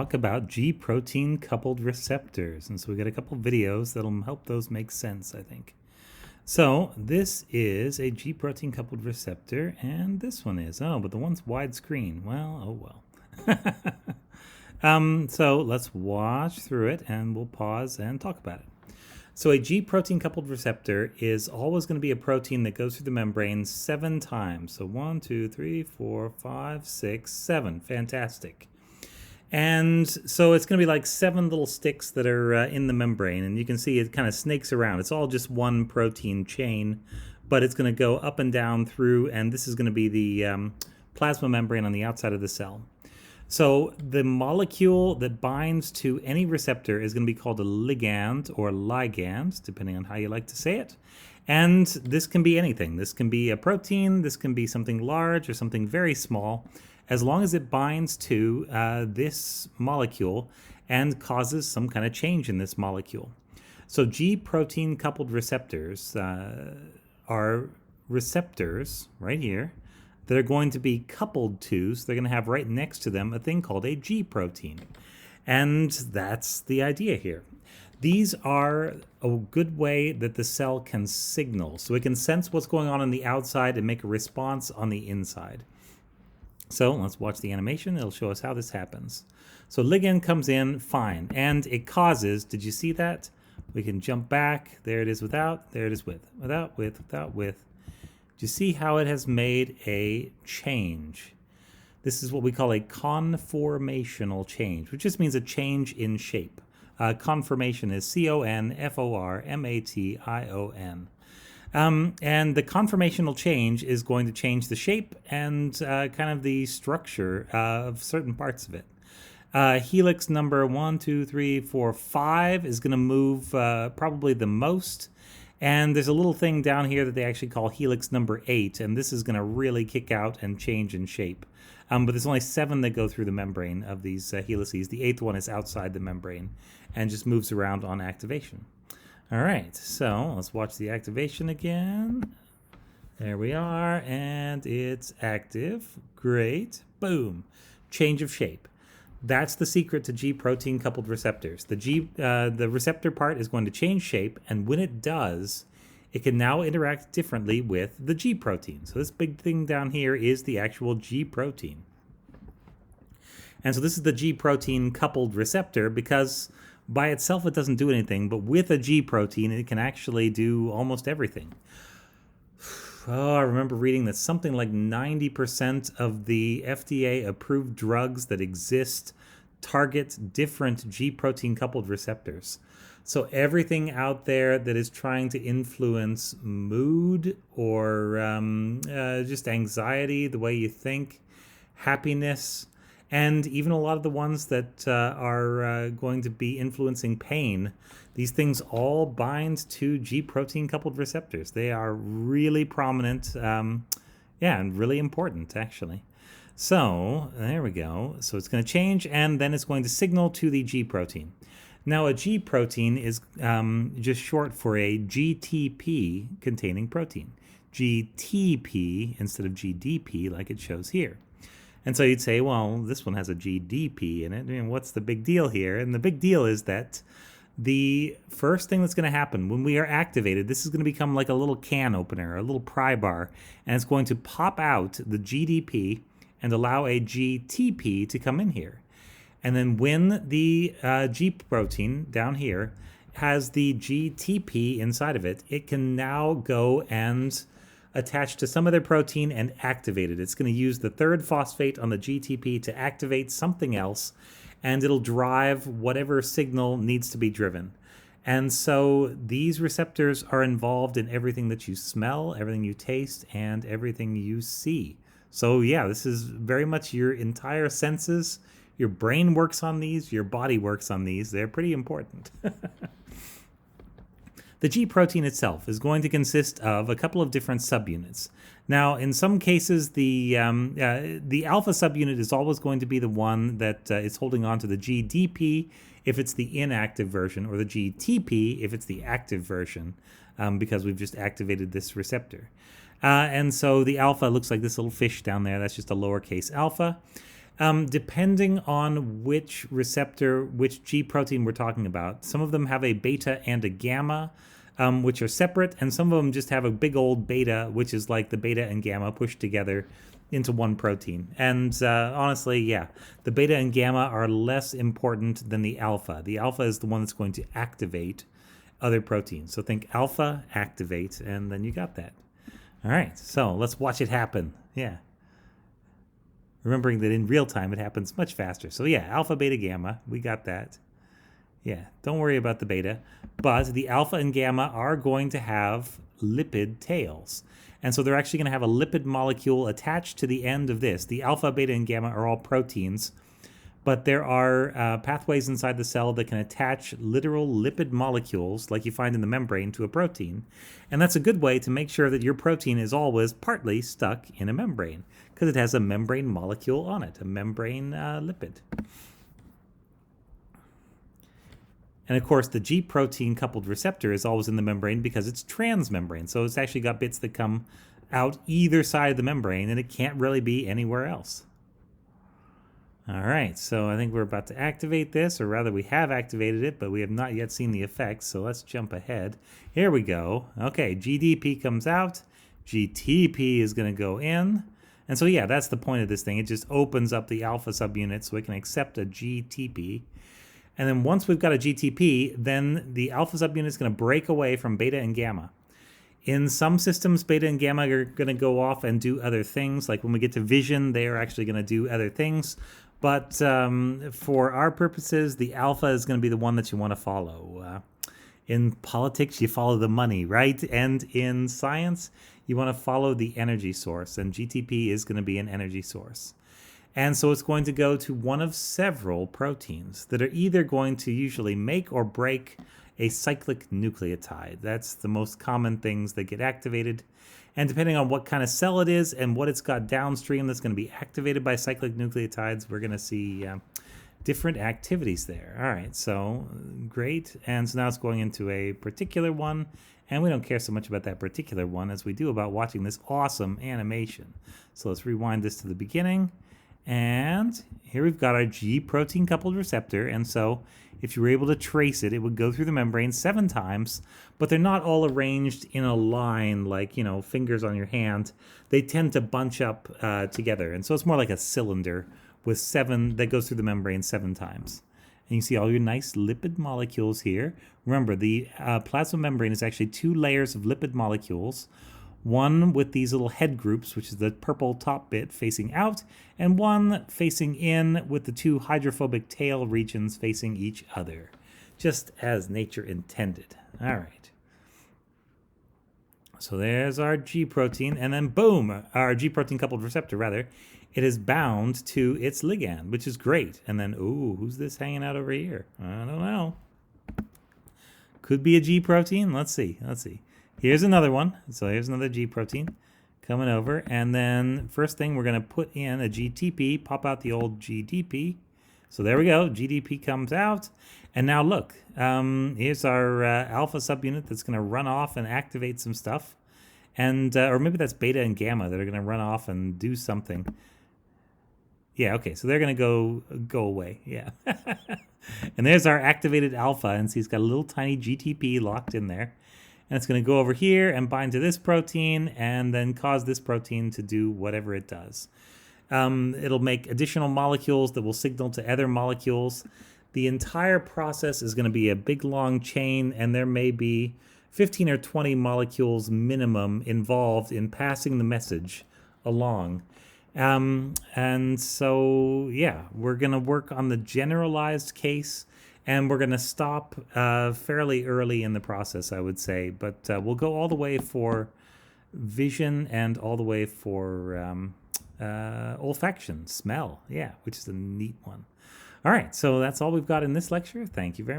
Talk about G protein coupled receptors. And so we got a couple videos that'll help those make sense, I think. So this is a G protein coupled receptor, and this one is. Oh, but the one's widescreen. Well, oh well. So let's watch through it and we'll pause and talk about it. So a G protein coupled receptor is always going to be a protein that goes through the membrane 7 times. So 1, 2, 3, 4, 5, 6, 7. Fantastic. And so it's going to be like 7 little sticks that are in the membrane, and you can see it kind of snakes around. It's all just one protein chain, but it's going to go up and down through, and this is going to be the plasma membrane on the outside of the cell. So the molecule that binds to any receptor is going to be called a ligand or ligand, depending on how you like to say it. And this can be anything. This can be a protein, this can be something large or something very small, as long as it binds to this molecule and causes some kind of change in this molecule. So G protein coupled receptors are receptors right here that are going to be coupled to, so they're going to have right next to them a thing called a G protein. And that's the idea here. These are a good way that the cell can signal, so it can sense what's going on the outside and make a response on the inside. So let's watch the animation. It'll show us how this happens. So ligand comes in, fine, and it causes, did you see that? We can jump back. There it is without, there it is with, without, with, without, with. Do you see how it has made a change? This is what we call a conformational change, which just means a change in shape. Conformation is C-O-N-F-O-R-M-A-T-I-O-N. And the conformational change is going to change the shape and kind of the structure of certain parts of it. Helix number 1, 2, 3, 4, 5 is going to move probably the most. And there's a little thing down here that they actually call helix number 8, and this is going to really kick out and change in shape. But there's only 7 that go through the membrane of these helices. The 8th one is outside the membrane and just moves around on activation. All right, so let's watch the activation again. There we are, and it's active. Great. Boom. Change of shape. That's the secret to G protein coupled receptors. The receptor part is going to change shape, and when it does, it can now interact differently with the G protein. So this big thing down here is the actual G protein. And so this is the G protein coupled receptor because by itself it doesn't do anything, but with a G protein it can actually do almost everything. Oh, I remember reading that something like 90% of the FDA-approved drugs that exist target different G protein coupled receptors. So everything out there that is trying to influence mood or just anxiety, the way you think, happiness, and even a lot of the ones that are going to be influencing pain, these things all bind to G protein coupled receptors. They are really prominent, and really important, actually. So there we go. So it's going to change, and then it's going to signal to the G protein. Now, a G protein is just short for a GTP containing protein. GTP instead of GDP like it shows here. And so you'd say, well, this one has a GDP in it. I mean, what's the big deal here? And the big deal is that the first thing that's going to happen when we are activated, this is going to become like a little can opener, a little pry bar, and it's going to pop out the GDP and allow a GTP to come in here. And then when the G protein down here has the GTP inside of it, it can now go and attach to some other protein and activate it. It's going to use the 3rd phosphate on the GTP to activate something else, and it'll drive whatever signal needs to be driven. And so these receptors are involved in everything that you smell, everything you taste, and everything you see. So yeah, this is very much your entire senses. Your brain works on these, your body works on these. They're pretty important. The G protein itself is going to consist of a couple of different subunits. Now, in some cases, the alpha subunit is always going to be the one that is holding on to the GDP if it's the inactive version, or the GTP if it's the active version, because we've just activated this receptor. And so the alpha looks like this little fish down there. That's just a lowercase alpha. Depending on which receptor, which G protein we're talking about. Some of them have a beta and a gamma, which are separate, and some of them just have a big old beta, which is like the beta and gamma pushed together into one protein. And honestly, yeah, the beta and gamma are less important than the alpha. The alpha is the one that's going to activate other proteins. So think alpha, activate, and then you got that. All right, so let's watch it happen. Yeah. Remembering that in real time it happens much faster. So yeah, alpha, beta, gamma, we got that. Yeah, don't worry about the beta. But the alpha and gamma are going to have lipid tails. And so they're actually going to have a lipid molecule attached to the end of this. The alpha, beta, and gamma are all proteins. But there are pathways inside the cell that can attach literal lipid molecules, like you find in the membrane, to a protein. And that's a good way to make sure that your protein is always partly stuck in a membrane, because it has a membrane molecule on it, a membrane lipid. And of course, the G protein coupled receptor is always in the membrane because it's transmembrane. So it's actually got bits that come out either side of the membrane, and it can't really be anywhere else. All right, so I think we're about to activate this, or rather we have activated it, but we have not yet seen the effects, so let's jump ahead. Here we go. Okay, GDP comes out, GTP is going to go in, and so yeah, that's the point of this thing. It just opens up the alpha subunit so it can accept a GTP. And then once we've got a GTP, then the alpha subunit is going to break away from beta and gamma. In some systems, beta and gamma are going to go off and do other things. Like when we get to vision, they are actually going to do other things. But for our purposes, the alpha is going to be the one that you want to follow. In politics, you follow the money, right? And in science, you want to follow the energy source. And GTP is going to be an energy source. And so it's going to go to one of several proteins that are either going to usually make or break a cyclic nucleotide. That's the most common things that get activated. And depending on what kind of cell it is and what it's got downstream that's going to be activated by cyclic nucleotides, we're going to see different activities there. All right, so great. And so now it's going into a particular one. And we don't care so much about that particular one as we do about watching this awesome animation. So let's rewind this to the beginning. And here we've got our G protein coupled receptor. And so if you were able to trace it, it would go through the membrane 7 times, but they're not all arranged in a line like, you know, fingers on your hand. They tend to bunch up together. And so it's more like a cylinder with 7 that goes through the membrane 7 times. And you see all your nice lipid molecules here. Remember, the plasma membrane is actually 2 layers of lipid molecules. One with these little head groups, which is the purple top bit facing out, and one facing in with the 2 hydrophobic tail regions facing each other, just as nature intended. All right. So there's our G protein, and then boom, our G protein coupled receptor, rather. It is bound to its ligand, which is great. And then, ooh, who's this hanging out over here? I don't know. Could be a G protein. Let's see. Here's another one. So here's another G protein coming over. And then first thing, we're going to put in a GTP, pop out the old GDP. So there we go. GDP comes out. And now look, here's our alpha subunit that's going to run off and activate some stuff. And or maybe that's beta and gamma that are going to run off and do something. Yeah, okay. So they're going to go away. Yeah. And there's our activated alpha. And so he's got a little tiny GTP locked in there. And it's going to go over here and bind to this protein and then cause this protein to do whatever it does. It'll make additional molecules that will signal to other molecules. The entire process is going to be a big, long chain, and there may be 15 or 20 molecules minimum involved in passing the message along. And so, yeah, we're going to work on the generalized case. And we're going to stop fairly early in the process, I would say. But we'll go all the way for vision and all the way for olfaction, smell. Yeah, which is a neat one. All right, so that's all we've got in this lecture. Thank you very much.